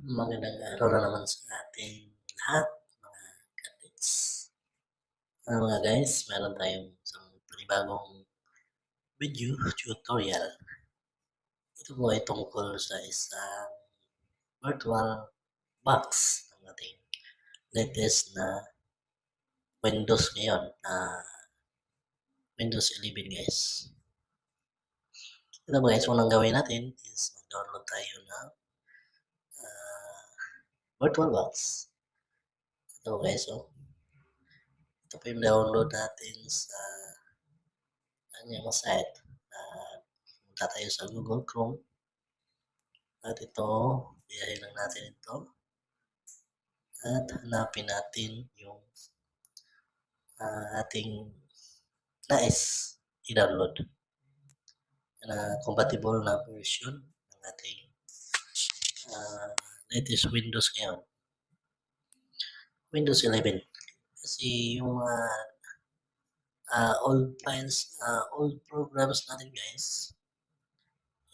Magandang araw na naman sa ating lahat, mga kapits. Mga guys, meron tayong isang panibagong video tutorial. Ito po ay tungkol sa isang virtual box ng ating latest na Windows ngayon, Windows 11 guys. Ito po guys, unang gawin natin is mag-download tayo ng Virtualbox. Ito guys, ito po yung download natin sa kanyang site. Punta tayo sa Google Chrome. At ito, biyahin lang natin ito. At hanapin natin yung ating nais i-download na compatible na version ng ating latest Windows ngayon. Windows 11. Kasi yung old files, old programs natin guys,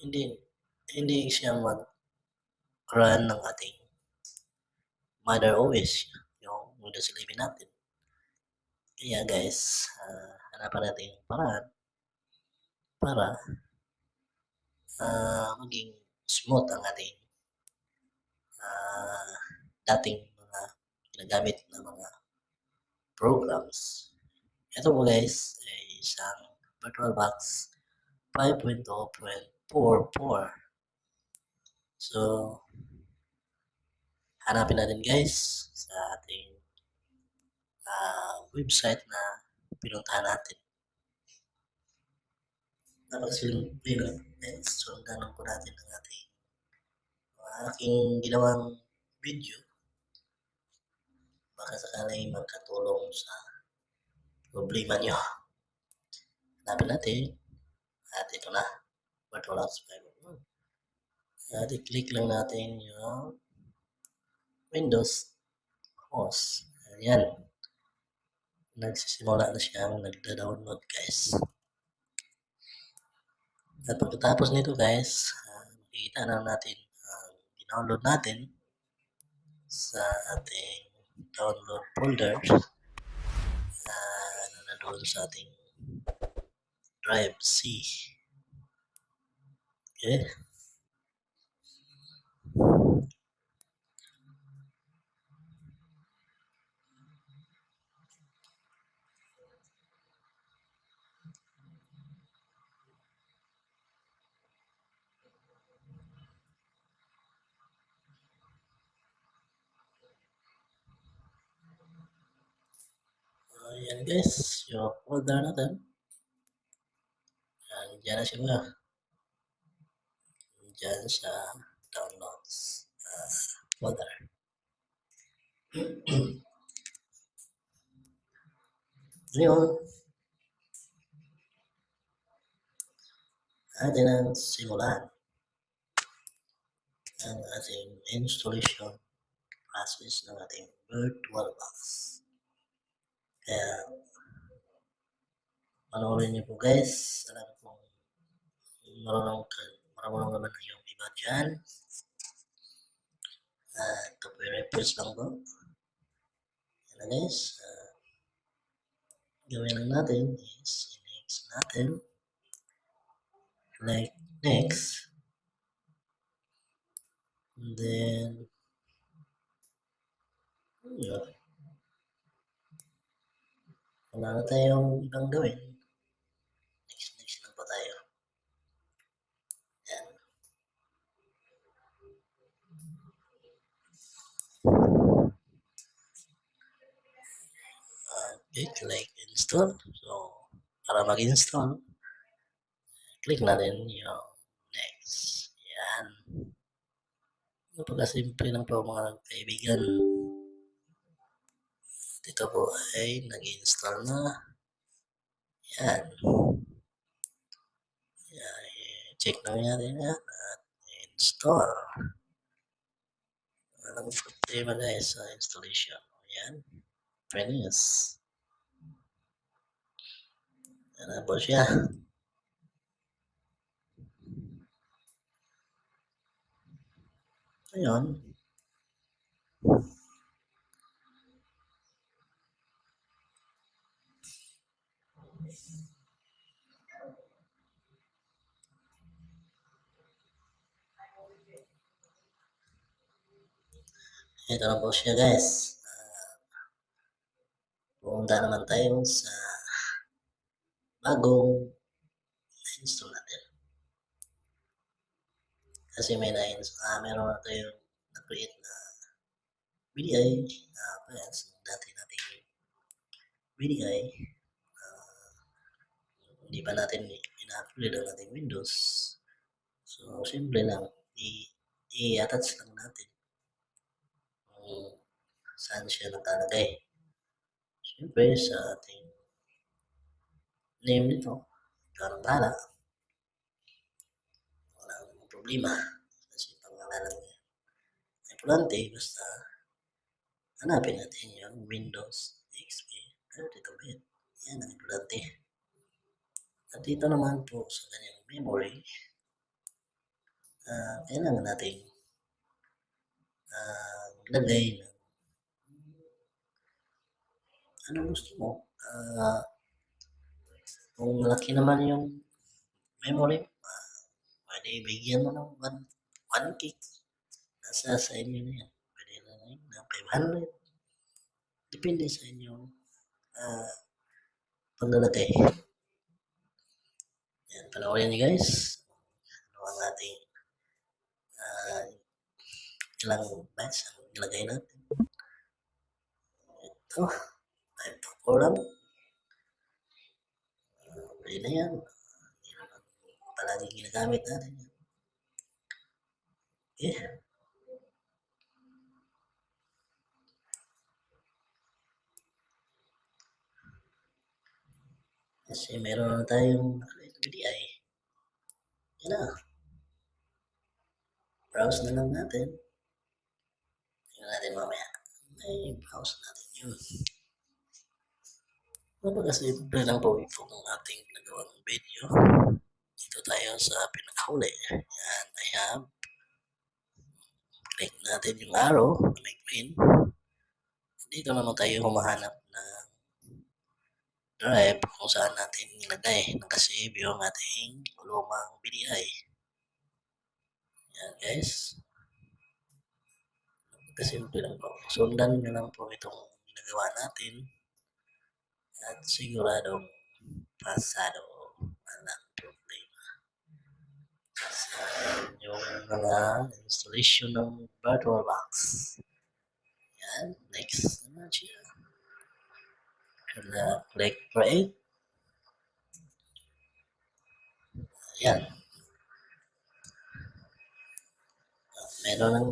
hindi siya mag-run ng ating mother OS, yung Windows 11 natin. Kaya guys, hanapan natin yung paraan para maging smooth ang ating dating mga ginagamit na mga programs. Ito po guys ay isang Virtualbox 5.0.44. So, hanapin natin guys sa ating website na pinuntahan natin. Napakasimple lang guys. So, ganun po natin ang aking ginawang video. Baka sakali magkatulong sa problema nyo. Hanapin natin. At ito na. Virtualbox 5.0. At i-click lang natin yung Windows host. Ayan. Nagsisimula na siyang nagda-download guys. At pagkatapos nito guys, makikita na natin ang download natin sa ating download folder na doon sa ating drive C. Okay. Ayan guys, yung folder natin. Diyan na siya ba? Diyan sa downloads folder. Ngayon, atin ang simulan ang ating installation process ng ating Virtualbox. Kaya, panoorin niyo po guys. Alam kong marunong naman yung iba dyan. Ito po yung reference lang po. Yan na guys. Gawin lang natin is next natin. Like next. And then, wala na tayong ibang gawin. Next lang po tayo. Yan. Okay, click install. So, para mag-install, click natin yung next. Yan. Napakasimple lang po mga kaibigan. Dito po ay nag-install na. Yan. Yan. Check na natin yan at install. Walang problema guys sa installation. Yan. Finish. Yan na po siya. Ngayon, Ito na po siya guys. Pumunta naman tayo sa bagong install natin. Kasi meron na tayong na-create na BDI files. Dati nating BDI, hindi pa natin ina-upload ang ating Windows. So, simple lang. I-attach lang natin kung saan siya nakalagay. Siyempre, sa ating name nito, ito ang bahala. Walang problema. Kasi pangalanan niya. Importante, basta hanapin natin yung Windows XP 32-bit. Yan ang importante. At dito naman po sa kanyang memory, kailangan natin maglagay ng ano gusto mo. Kung malaki naman yung memory, pwede ibigyan mo ng 1 gig. Nasa sa inyo na yan. Pwede na 500. Depende sa inyo paglalagay. Yan, panoorin niyo guys. Ano ang ating ilang bytes ang nilagay natin. Ito, 5 lang. Pwede na yan. Hindi naman palaging ginagamit natin yan. Okay. Kasi meron na tayong BDI. Yan na. Browse na lang natin. Tingnan natin mamaya. Ay, browse natin yun. Napakasimple lang po ito ng ating nagawang video. Dito tayo sa pinakahuli. Yan, I have. Click natin yung arrow na may green. Dito naman tayo humahanap ng drive kung saan natin nilagay, nakasave yung ating lumang BDI. Yan guys. Kasimple lang po. Sundan nyo lang po itong ginagawa natin. At siguradong pasado. Walang problema. Sa yung mga installation ng Virtualbox. Yan. Next naman siya. Click create. Yan. Meron ng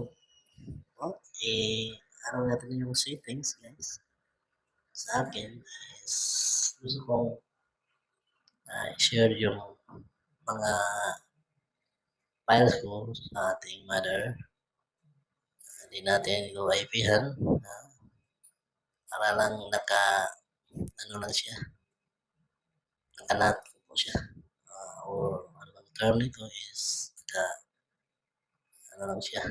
ano natin yung settings guys. Sa akin is gusto kong share yung mga files ko sa ating mother. Hindi natin ito IP-han para lang ano lang siya, nakanat po siya, or ano bang term nito is ano lang siya,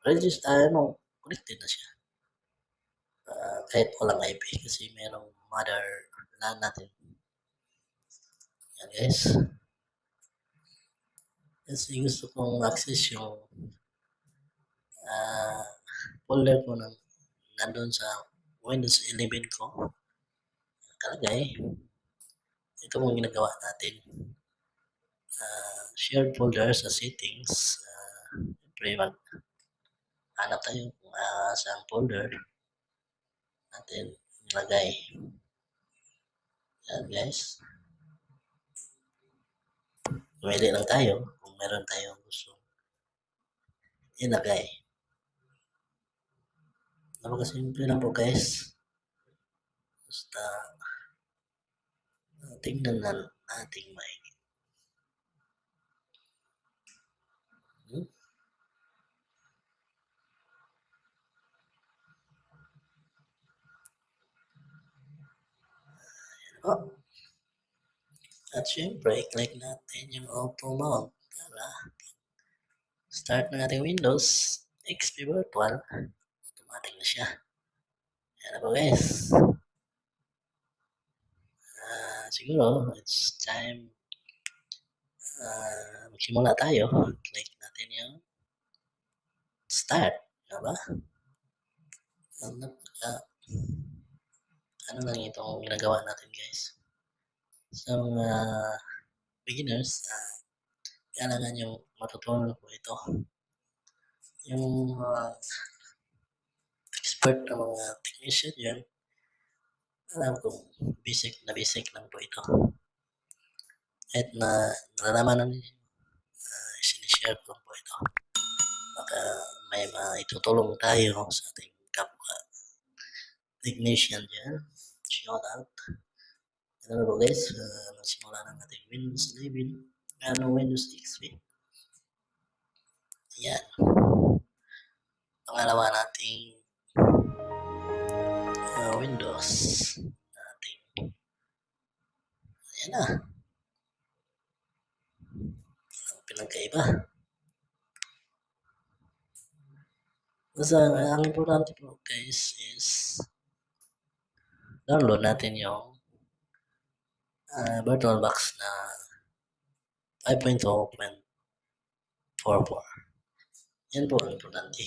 connected na siya, kahit walang IP kasi merong mother LAN natin. Yan guys, kasi gusto kong access yung folder ko nandun sa Windows 11 ko kalagay. Ito mong ginagawa natin, shared folder sa settings. Siyempre hanap tayo kung saan folder natin nilagay. Yan guys, pumili lang tayo kung meron tayong gusto ilagay. Napakasimple lang po guys, basta tingnan na nating maigi. At syempre, click natin yung auto mount para start na natin Windows XP Virtual. dumating na siya. Yan na po guys. Siguro, it's time magsimula tayo. Click natin yung start. Diba? Ano lang itong ginagawa natin guys. Sa mga beginners, kailangan yung matutunan po ito. Yung expert na mga technician yan, alam kong basic lang po ito. Kahit na nalalaman namin, sinishare ko po ito. Baka may maitutulong tayo sa ating kapwa technician dyan. Shout out. Ano po guys, magsimula ng ating Windows 11, Windows XP. Ayan. Pangalawa nating Windows nating. Ayan na. Ang pinagkaiba. Basta ang importante po guys is download natin yung Virtualbox na 5.0.44. Yan po ang importante.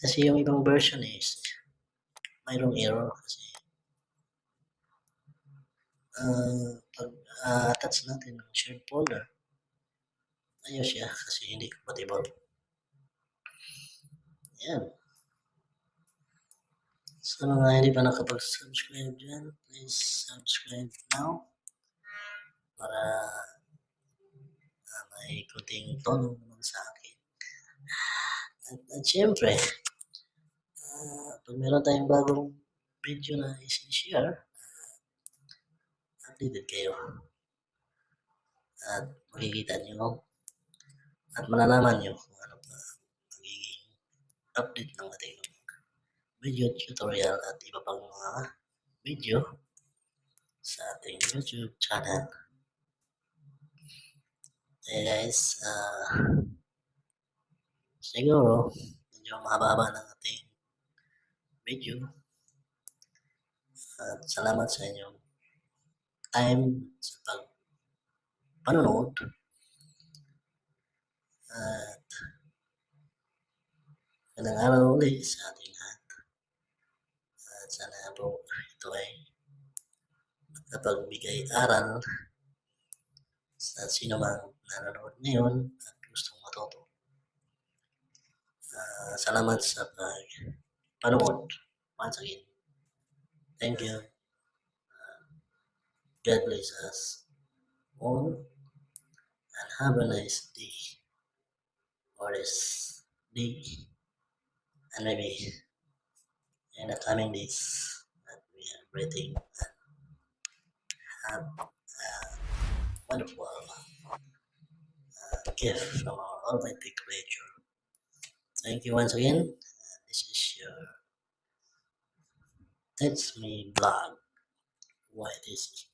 Kasi yung ibang version is mayroong error kasi pag attach natin ng shared folder, ayos siya kasi hindi compatible. Yan. Sa mga hindi pa nakapag-subscribe dyan, please subscribe now para may kunting tulong naman sa akin. At syempre, pag meron tayong bagong video na i-share, updated kayo. At makikita nyo at malalaman nyo kung ano pa magiging update ng ating video tutorial at iba pang mga video sa ating YouTube channel. Okay guys, siguro medyo mahaba ng ating video at salamat sa inyong time sa panonood at magandang araw ulit sa ating lahat at sana po ito ay nakapagbigay aral sa sino mang nanonood ngayon at gustong matuto. Salamat sa panood once again. Thank you. God bless us all and have a nice day or this day and maybe in the coming days that we are breathing and have a wonderful gift from our Almighty Creator. Thank you once again. This is your Text Me blog. Why this is